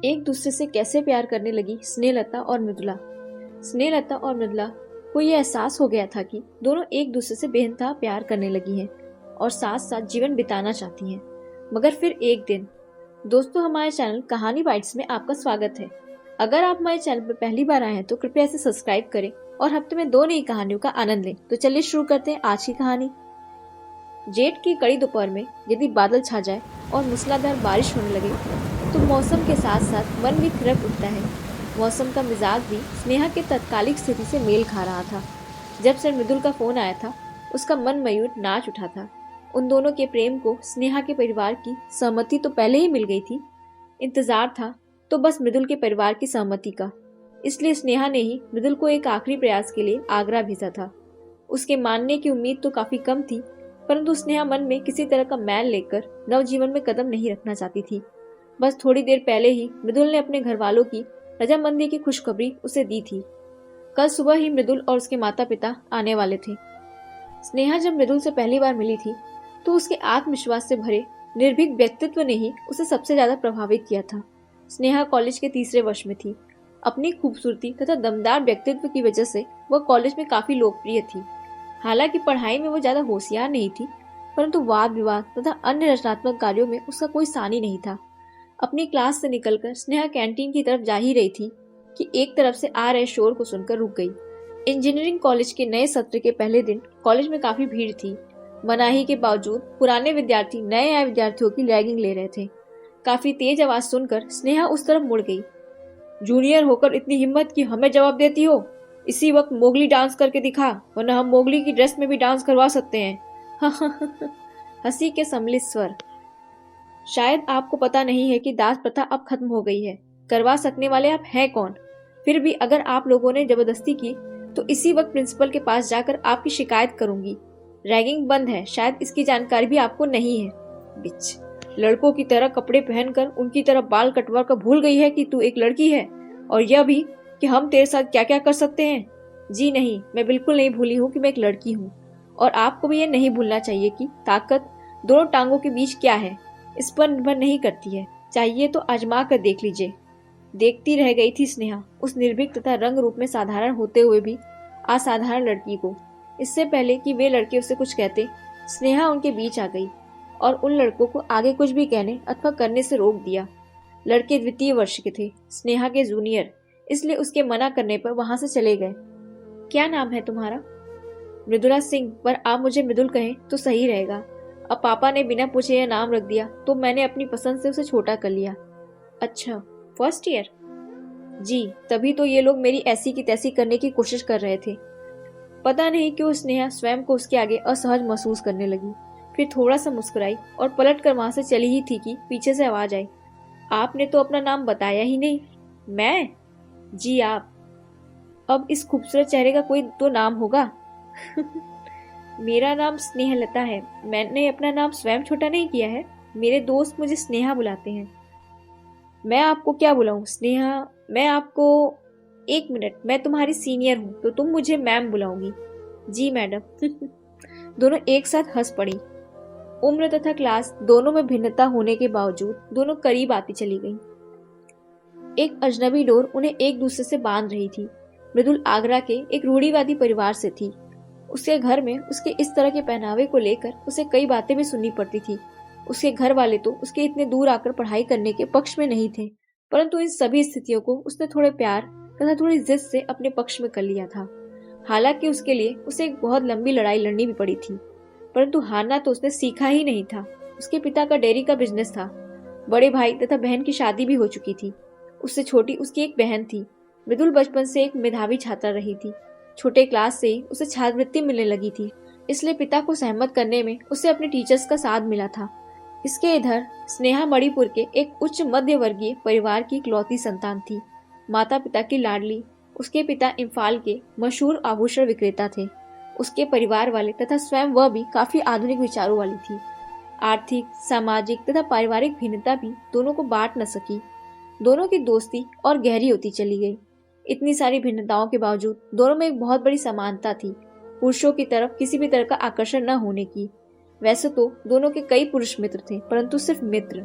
एक दूसरे से कैसे प्यार करने लगी स्नेहलता और मृदुला। स्नेहलता और मृदुला को यह एहसास हो गया था कि दोनों एक दूसरे से बेइंतहा प्यार करने लगी हैं और साथ साथ जीवन बिताना चाहती हैं। मगर फिर एक दिन, दोस्तों, हमारे चैनल कहानी बाइट्स में आपका स्वागत है। अगर आप हमारे चैनल पर पहली बार आए हैं तो कृपया इसे सब्सक्राइब करें और हफ्ते में 2 नई कहानियों का आनंद लें। तो चलिए शुरू करते हैं आज की कहानी। जेठ की कड़ी दोपहर में यदि बादल छा जाए और मूसलाधार बारिश होने लगे तो मौसम के साथ साथ मन भी थिरक उठता है। मौसम का मिजाज भी स्नेहा के तत्कालिक स्थिति से मेल खा रहा था। जब से मृदुल का फोन आया था, उसका मन मयूर नाच उठा था। उन दोनों के प्रेम को स्नेहा के परिवार की सहमति तो पहले ही मिल गई थी। इंतजार था तो बस मृदुल के परिवार की सहमति का। इसलिए स्नेहा ने ही मृदुल को एक आखिरी प्रयास के लिए आगरा भेजा था। उसके मानने की उम्मीद तो काफी कम थी, परंतु स्नेहा मन में किसी तरह का मैल लेकर नवजीवन में कदम नहीं रखना चाहती थी। बस थोड़ी देर पहले ही मृदुल ने अपने घर वालों की रजामंदी की खुशखबरी उसे दी थी। कल सुबह ही मृदुल और उसके माता पिता आने वाले थे। स्नेहा जब मृदुल से पहली बार मिली थी तो उसके आत्मविश्वास से भरे निर्भीक व्यक्तित्व ने ही उसे सबसे ज्यादा प्रभावित किया था। स्नेहा कॉलेज के तीसरे वर्ष में थी। अपनी खूबसूरती तथा दमदार व्यक्तित्व की वजह से वह कॉलेज में काफी लोकप्रिय थी। हालांकि पढ़ाई में वो ज्यादा होशियार नहीं थी, परंतु वाद विवाद तथा अन्य रचनात्मक कार्यों में उसका कोई सानी नहीं था। अपनी क्लास से निकलकर स्नेहा कैंटीन की तरफ जा ही रही थी कि एक तरफ से आ रहे शोर को सुनकर रुक गई। इंजीनियरिंग कॉलेज के नए सत्र के पहले दिन कॉलेज में काफी भीड़ थी। मनाही के बावजूद पुराने विद्यार्थी नए आए विद्यार्थियों की रैगिंग ले रहे थे। काफी तेज आवाज सुनकर स्नेहा उस तरफ मुड़ गई। जूनियर होकर इतनी हिम्मत कि हमें जवाब देती हो? इसी वक्त मोगली डांस करके दिखा, वरना हम मोगली की ड्रेस में भी डांस करवा सकते हैं। हंसी के सम्मिलित स्वर। शायद आपको पता नहीं है कि दास प्रथा अब खत्म हो गई है। करवा सकने वाले आप हैं कौन? फिर भी अगर आप लोगों ने जबरदस्ती की तो इसी वक्त प्रिंसिपल के पास जाकर आपकी शिकायत करूंगी। रैगिंग बंद है, शायद इसकी जानकारी भी आपको नहीं है। बिच, लड़कों की तरह कपड़े पहनकर उनकी तरह बाल कटवा कर भूल गई है कि तू एक लड़की है, और यह भी कि हम तेरे साथ क्या क्या कर सकते हैं। जी नहीं, मैं बिल्कुल नहीं भूली हूँ कि मैं एक लड़की हूँ, और आपको भी ये नहीं भूलना चाहिए कि ताकत दोनों टांगों के बीच क्या है, इस पर निर्भर नहीं करती है। चाहिए तो आजमा कर देख लीजिए। देखती रह गई थी स्नेहा उस निर्भीक तथा रंग रूप में साधारण होते हुए भी असाधारण लड़की को। इससे पहले कि वे लड़के उसे कुछ कहते, स्नेहा उनके बीच आ गई और उन लड़कों को आगे कुछ भी कहने अथवा करने से रोक दिया। लड़के द्वितीय वर्ष के थे, स्नेहा के जूनियर, इसलिए उसके मना करने पर वहां से चले गए। क्या नाम है तुम्हारा? मृदुला सिंह, पर आप मुझे मृदुल कहें तो सही रहेगा। अब पापा ने बिना पूछे यह नाम रख दिया तो मैंने अपनी पसंद से उसे छोटा कर लिया। अच्छा, फर्स्ट ईयर? जी, तभी तो ये लोग मेरी ऐसी की तैसी करने की कोशिश कर रहे थे। पता नहीं क्यों स्नेहा स्वयं को उसके आगे असहज महसूस करने लगी। फिर थोड़ा सा मुस्कुराई और पलट कर वहां से चली ही थी कि पीछे से आवाज आई, आपने तो अपना नाम बताया ही नहीं। मैं? जी आप। अब इस खूबसूरत चेहरे का कोई तो नाम होगा। मेरा नाम स्नेहलता है। मैंने अपना नाम स्वयं छोटा नहीं किया है। मेरे दोस्त मुझे स्नेहा बुलाते हैं। मैं आपको क्या बुलाऊं? स्नेहा, मैं आपको... एक मिनट, मैं तुम्हारी सीनियर हूं तो तुम मुझे मैम बुलाओगी। जी मैडम। दोनों एक साथ हंस पड़ी। उम्र तथा क्लास दोनों में भिन्नता होने के बावजूद दोनों करीब आती चली गईं। एक अजनबी डोर उन्हें एक दूसरे से बांध रही थी। मृदुल आगरा के एक रूढ़िवादी परिवार से थी। उसके घर में उसके इस तरह के पहनावे को लेकर उसे कई बातें भी सुननी पड़ती थी। उसके घर वाले तो उसके इतने दूर आकर पढ़ाई करने के पक्ष में नहीं थे, परंतु इन सभी स्थितियों को उसने थोड़े प्यार तथा थोड़ी जिद से अपने पक्ष में कर लिया था। हालांकि उसके लिए उसे एक बहुत लंबी लड़ाई लड़नी भी पड़ी थी, परंतु हारना तो उसने सीखा ही नहीं था। उसके पिता का डेयरी का बिजनेस था। बड़े भाई तथा बहन की शादी भी हो चुकी थी। उससे छोटी उसकी एक बहन थी। मृदुल बचपन से एक मेधावी छात्रा रही थी। छोटे क्लास से ही उसे छात्रवृत्ति मिलने लगी थी, इसलिए पिता को सहमत करने में उसे अपने टीचर्स का साथ मिला था। इसके इधर स्नेहा मणिपुर के एक उच्च मध्य वर्गीय परिवार की इकलौती संतान थी। माता पिता की लाडली। उसके पिता इम्फाल के मशहूर आभूषण विक्रेता थे। उसके परिवार वाले तथा स्वयं वह भी काफी आधुनिक विचारों वाली थी। आर्थिक, सामाजिक तथा पारिवारिक भिन्नता भी दोनों को बांट न सकी। दोनों की दोस्ती और गहरी होती चली गई। इतनी सारी भिन्नताओं के बावजूद दोनों में एक बहुत बड़ी समानता थी, पुरुषों की तरफ किसी भी तरह का आकर्षण न होने की। वैसे तो दोनों के कई पुरुष मित्र थे, परंतु सिर्फ मित्र।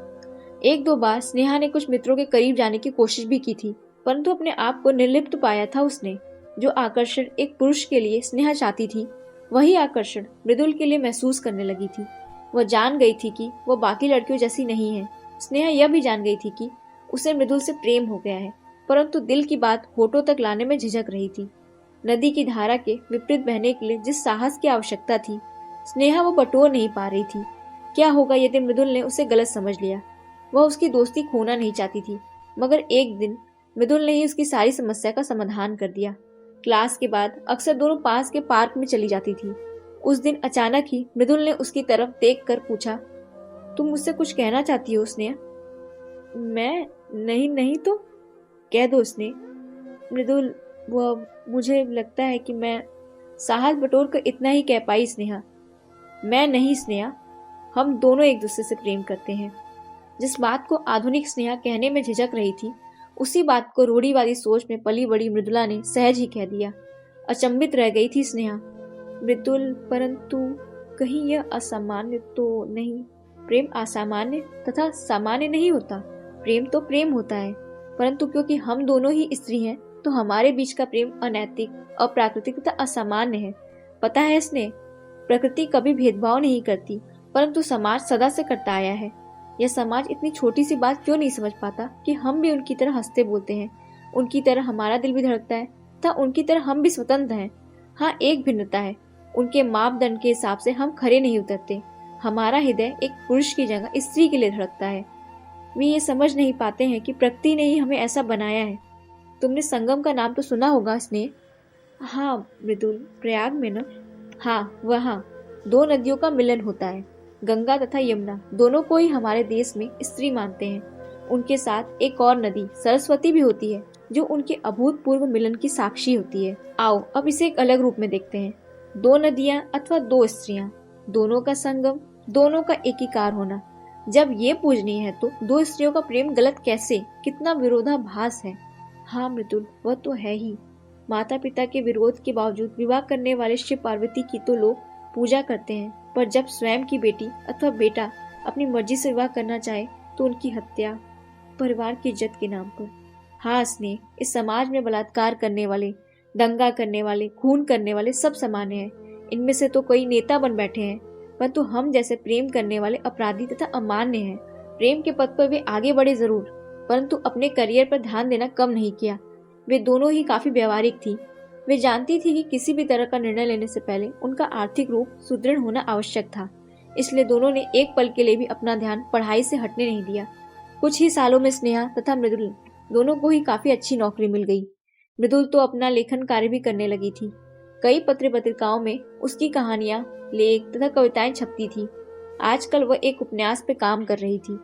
एक दो बार स्नेहा ने कुछ मित्रों के करीब जाने की कोशिश भी की थी, परंतु अपने आप को निर्लिप्त पाया था उसने। जो आकर्षण एक पुरुष के लिए स्नेहा चाहती थी, वही आकर्षण मृदुल के लिए महसूस करने लगी थी। वह जान गई थी कि वह बाकी लड़कियों जैसी नहीं है। स्नेहा यह भी जान गई थी कि उसे मृदुल से प्रेम हो गया है, परंतु दिल की बात होठों तक लाने में झिझक रही थी। नदी की धारा के विपरीत बहने के लिए जिस साहस की आवश्यकता थी, स्नेहा वो बटोर नहीं पा रही थी। क्या होगा यदि मृदुल ने उसे गलत समझ लिया? वह उसकी दोस्ती खोना नहीं चाहती थी, मगर एक दिन मृदुल ने ही उसकी सारी समस्या का समाधान कर दिया। क्लास के बाद अक्सर दोनों पास के पार्क में चली जाती थी। उस दिन अचानक ही मृदुल ने उसकी तरफ देख कर पूछा, तुम मुझसे कुछ कहना चाहती हो स्नेहा? मैं नहीं नहीं तो कह दो उसने। मृदुल, वह मुझे लगता है कि मैं साहस बटोर कर इतना ही कह पाई स्नेहा। मैं नहीं स्नेहा, हम दोनों एक दूसरे से प्रेम करते हैं। जिस बात को आधुनिक स्नेहा कहने में झिझक रही थी, उसी बात को रूढ़िवादी सोच में पली बड़ी मृदुला ने सहज ही कह दिया। अचंभित रह गई थी स्नेहा। मृदुल, परंतु कहीं यह असामान्य तो नहीं? प्रेम असामान्य तथा सामान्य नहीं होता। प्रेम तो प्रेम होता है, परंतु क्योंकि हम दोनों ही स्त्री हैं, तो हमारे बीच का प्रेम अनैतिक, अप्राकृतिक तथा असामान्य है। पता है स्नेह, प्रकृति कभी भेदभाव नहीं करती, परंतु समाज सदा से करता आया है। यह समाज इतनी छोटी सी बात क्यों नहीं समझ पाता कि हम भी उनकी तरह हंसते बोलते हैं, उनकी तरह हमारा दिल भी धड़कता है तथा उनकी तरह हम भी स्वतंत्र हैं। हाँ, एक भिन्नता है, उनके मापदंड के हिसाब से हम खरे नहीं उतरते। हमारा हृदय एक पुरुष की जगह स्त्री के लिए धड़कता है। वे ये समझ नहीं पाते हैं कि प्रकृति ने ही हमें ऐसा बनाया है। तुमने संगम का नाम तो सुना होगा स्नेह? हाँ मृदुल, प्रयाग में ना? हाँ, वहाँ दो नदियों का मिलन होता है, गंगा तथा यमुना। दोनों को ही हमारे देश में स्त्री मानते हैं। उनके साथ एक और नदी सरस्वती भी होती है, जो उनके अभूतपूर्व मिलन की साक्षी होती है। आओ अब इसे एक अलग रूप में देखते हैं। दो नदियाँ अथवा दो स्त्रियाँ, दोनों का संगम, दोनों का एकीकार होना। जब ये पूजनीय है तो दो स्त्रियों का प्रेम गलत कैसे? कितना विरोधाभास है। हाँ मृदुल, वह तो है ही। माता पिता के विरोध के बावजूद विवाह करने वाले शिव पार्वती की तो लोग पूजा करते हैं, पर जब स्वयं की बेटी अथवा बेटा अपनी मर्जी से विवाह करना चाहे तो उनकी हत्या परिवार की इज्जत के नाम पर। हाँ स्नेह, इस समाज में बलात्कार करने वाले, दंगा करने वाले, खून करने वाले सब सामान्य हैं। इनमें से तो कई नेता बन बैठे हैं, परंतु हम जैसे प्रेम करने वाले अपराधी तथा अमान्य हैं। प्रेम के पथ पर वे आगे बढ़े जरूर, परंतु अपने करियर पर ध्यान देना कम नहीं किया। वे दोनों ही काफी व्यवहारिक थी। वे जानती थी कि किसी भी तरह का निर्णय लेने से पहले उनका आर्थिक रूप सुदृढ़ होना आवश्यक था। इसलिए दोनों ने एक पल के लिए भी अपना ध्यान पढ़ाई से हटने नहीं दिया। कुछ ही सालों में स्नेहा तथा मृदुल दोनों को ही काफी अच्छी नौकरी मिल गई। मृदुल तो अपना लेखन कार्य भी करने लगी थी। कई पत्र पत्रिकाओं में उसकी कहानियां, लेख तथा कविताएं छपती थी। आजकल वह एक उपन्यास पे काम कर रही थी।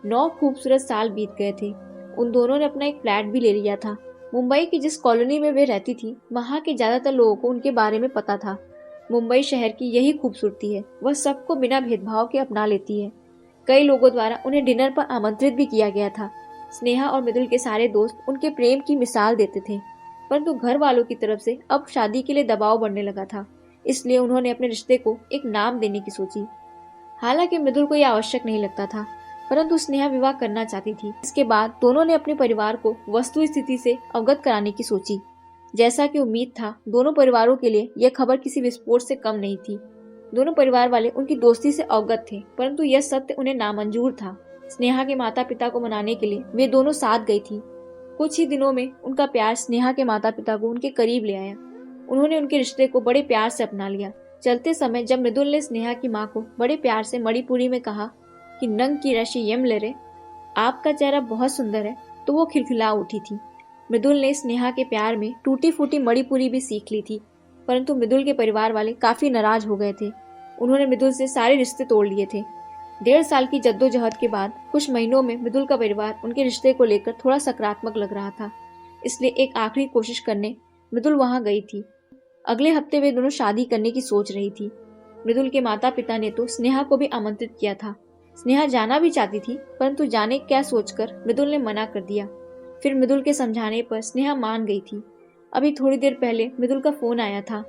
9 खूबसूरत साल बीत गए थे। उन दोनों ने अपना एक फ्लैट भी ले लिया था। मुंबई की जिस कॉलोनी में वे रहती थी, वहाँ के ज्यादातर लोगों को उनके बारे में पता था। मुंबई शहर की यही खूबसूरती है, वह सबको बिना भेदभाव के अपना लेती है। कई लोगों द्वारा उन्हें डिनर पर आमंत्रित भी किया गया था। स्नेहा और मृदुल के सारे दोस्त उनके प्रेम की मिसाल देते थे, परंतु घर वालों की तरफ से अब शादी के लिए दबाव बढ़ने लगा था। इसलिए उन्होंने अपने रिश्ते को एक नाम देने की सोची। हालांकि मृदुल को यह आवश्यक नहीं लगता था, परंतु स्नेहा विवाह करना चाहती थी। इसके बाद दोनों ने अपने परिवार को वस्तु स्थिति से अवगत कराने की सोची। जैसा कि उम्मीद था, दोनों परिवारों के लिए यह खबर किसी विस्फोट से कम नहीं थी। दोनों परिवार वाले उनकी दोस्ती से अवगत थे, परंतु यह सत्य उन्हें नामंजूर था। स्नेहा के माता पिता को मनाने के लिए वे दोनों साथ गई थी। कुछ ही दिनों में उनका प्यार स्नेहा के माता पिता को उनके करीब ले आया। उन्होंने उनके रिश्ते को बड़े प्यार से अपना लिया। चलते समय जब मृदुल ने स्नेहा की माँ को बड़े प्यार से मणिपुरी में कहा कि नंग की राशि यम ले रे, आपका चेहरा बहुत सुंदर है, तो वो खिलखिला उठी थी। मृदुल ने स्नेहा के प्यार में टूटी फूटी मणिपुरी भी सीख ली थी, परंतु मृदुल के परिवार वाले काफी नाराज हो गए थे। उन्होंने मृदुल से सारे रिश्ते तोड़ लिए थे। 1.5 साल की जद्दोजहद के बाद कुछ महीनों में मृदुल का परिवार उनके रिश्ते को लेकर थोड़ा सकारात्मक लग रहा था। इसलिए एक आखिरी कोशिश करने मृदुल वहां गई थी। अगले हफ्ते वे दोनों शादी करने की सोच रही थी। मृदुल के माता पिता ने तो स्नेहा को भी आमंत्रित किया था। स्नेहा जाना भी चाहती थी, परंतु जाने क्या सोचकर मृदुल ने मना कर दिया। फिर मृदुल के समझाने पर स्नेहा मान गई थी। अभी थोड़ी देर पहले मृदुल का फोन आया था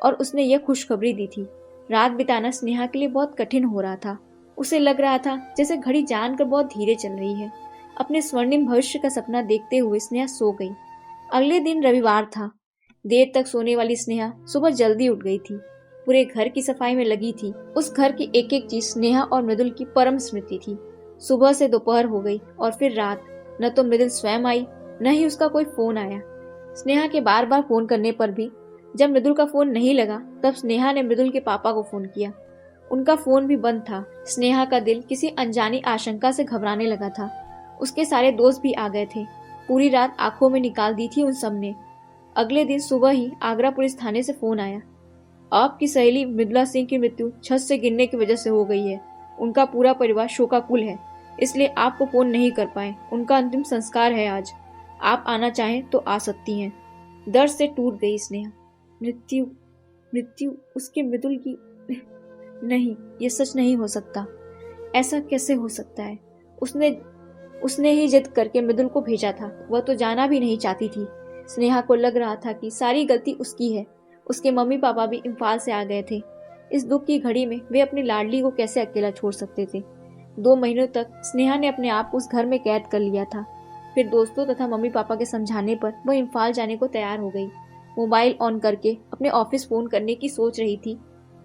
और उसने यह खुशखबरी दी थी। रात बिताना स्नेहा के लिए बहुत कठिन हो रहा था। उसे लग रहा था जैसे घड़ी जानकर बहुत धीरे चल रही है। अपने स्वर्णिम भविष्य का सपना देखते हुए स्नेहा सो गई। अगले दिन रविवार था। देर तक सोने वाली स्नेहा सुबह जल्दी उठ गई थी। पूरे घर की सफाई में लगी थी। उस घर की एक एक चीज स्नेहा और मृदुल की परम स्मृति थी। सुबह से दोपहर हो गई और फिर रात। न तो मृदुल स्वयं आई, न ही उसका कोई फोन आया। स्नेहा के बार बार फोन करने पर भी जब मृदुल का फोन नहीं लगा, तब स्नेहा ने मृदुल के पापा को फोन किया। उनका फोन भी बंद था। स्नेहा का दिल किसी अनजानी आशंका से घबराने लगा था। उसके सारे दोस्त भी आ गए थे। पूरी रात आंखों में निकाल दी थी उन सब ने। अगले दिन सुबह ही आगरा पुलिस थाने से फोन आया। आपकी सहेली मृदुला सिंह की मृत्यु छत से गिरने की वजह से हो गई है। उनका पूरा परिवार शोकाकुल है, इसलिए आपको फोन नहीं कर पाए। उनका अंतिम संस्कार है आज। आप आना चाहें तो आ सकती हैं। दर्द से टूट गई स्नेहा। मृत्यु मृत्यु उसके मृदुल की? नहीं, ये सच नहीं हो सकता। ऐसा कैसे हो सकता है? उसने ही जिद करके मृदुल को भेजा था। वह तो जाना भी नहीं चाहती थी। स्नेहा को लग रहा था कि सारी गलती उसकी है। उसके मम्मी पापा भी इम्फाल से आ गए थे। इस दुख की घड़ी में वे अपनी लाडली को कैसे अकेला छोड़ सकते थे? 2 महीनों तक स्नेहा ने अपने आप उस घर में कैद कर लिया था। फिर दोस्तों तथा मम्मी पापा के समझाने पर वह इम्फाल जाने को तैयार हो गई। मोबाइल ऑन करके अपने ऑफिस फोन करने की सोच रही थी।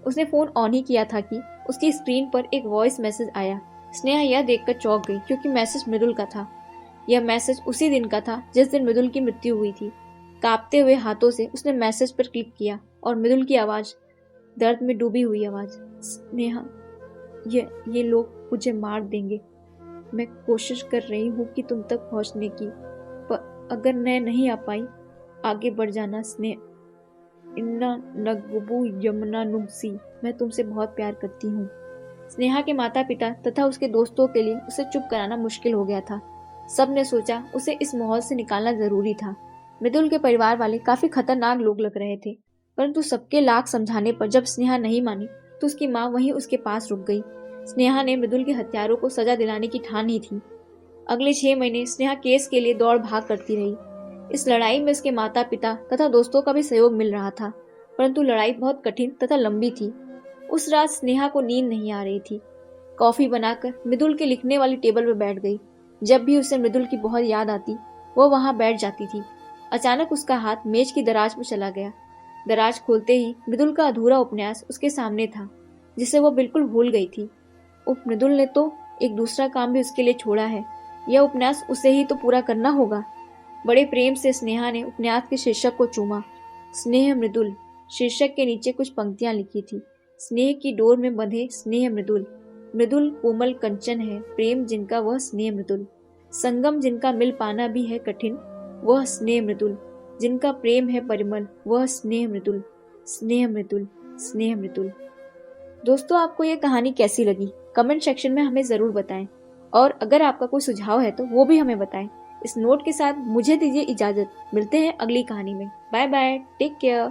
उसने फोन ऑन ही किया था कि उसकी स्क्रीन पर एक वॉइस मैसेज आया। स्नेहा यह देखकर चौंक गई, क्योंकि मैसेज मृदुल का था। यह मैसेज उसी दिन का था जिस दिन मृदुल की मृत्यु हुई थी। कांपते हुए हाथों से उसने मैसेज पर क्लिक किया और मृदुल की आवाज, दर्द में डूबी हुई आवाज, स्नेहा, ये लोग मुझे मार देंगे। मैं कोशिश कर रही हूँ कि तुम तक पहुँचने की, पर अगर मैं नहीं आ पाई, आगे बढ़ जाना स्नेहा। इन्ना नगबू यमुना नुगसी, मैं तुमसे बहुत प्यार करती हूँ। स्नेहा के माता पिता तथा उसके दोस्तों के लिए उसे चुप कराना मुश्किल हो गया था। सब ने सोचा उसे इस माहौल से निकालना जरूरी था। मृदुल के परिवार वाले काफी खतरनाक लोग लग रहे थे, परंतु सबके लाख समझाने पर जब स्नेहा नहीं मानी तो उसकी माँ वहीं उसके पास रुक गई। स्नेहा ने मृदुल के हत्यारों को सजा दिलाने की ठान ही थी। अगले 6 महीने स्नेहा केस के लिए दौड़ भाग करती रही। इस लड़ाई में उसके माता पिता तथा दोस्तों का भी सहयोग मिल रहा था, परंतु लड़ाई बहुत कठिन तथा लंबी थी। उस रात स्नेहा को नींद नहीं आ रही थी। कॉफी बनाकर मृदुल के लिखने वाली टेबल पर बैठ गई। जब भी उसे मृदुल की बहुत याद आती, वो वहां बैठ जाती थी। अचानक उसका हाथ मेज की दराज पर चला गया। दराज खोलते ही मृदुल का अधूरा उपन्यास उसके सामने था, जिसे वो बिल्कुल भूल गई थी। मृदुल ने तो एक दूसरा काम भी उसके लिए छोड़ा है। यह उपन्यास उसे ही तो पूरा करना होगा। बड़े प्रेम से स्नेहा ने उपन्यास के शीर्षक को चूमा। स्नेह मृदुल शीर्षक के नीचे कुछ पंक्तियां लिखी थी। स्नेह की डोर में बंधे स्नेह मृदुल, मृदुल कोमल कंचन है प्रेम जिनका वह स्नेह मृदुल, संगम जिनका मिल पाना भी है कठिन वह स्नेह मृदुल, जिनका प्रेम है परिमल वह स्नेह मृदुल, स्नेह मृदुल, स्नेह मृदुल। दोस्तों, आपको यह कहानी कैसी लगी? कमेंट सेक्शन में हमें जरूर बताएं, और अगर आपका कोई सुझाव है तो वो भी हमें बताएं। इस नोट के साथ मुझे दीजिए इजाजत। मिलते हैं अगली कहानी में। Bye bye, take care.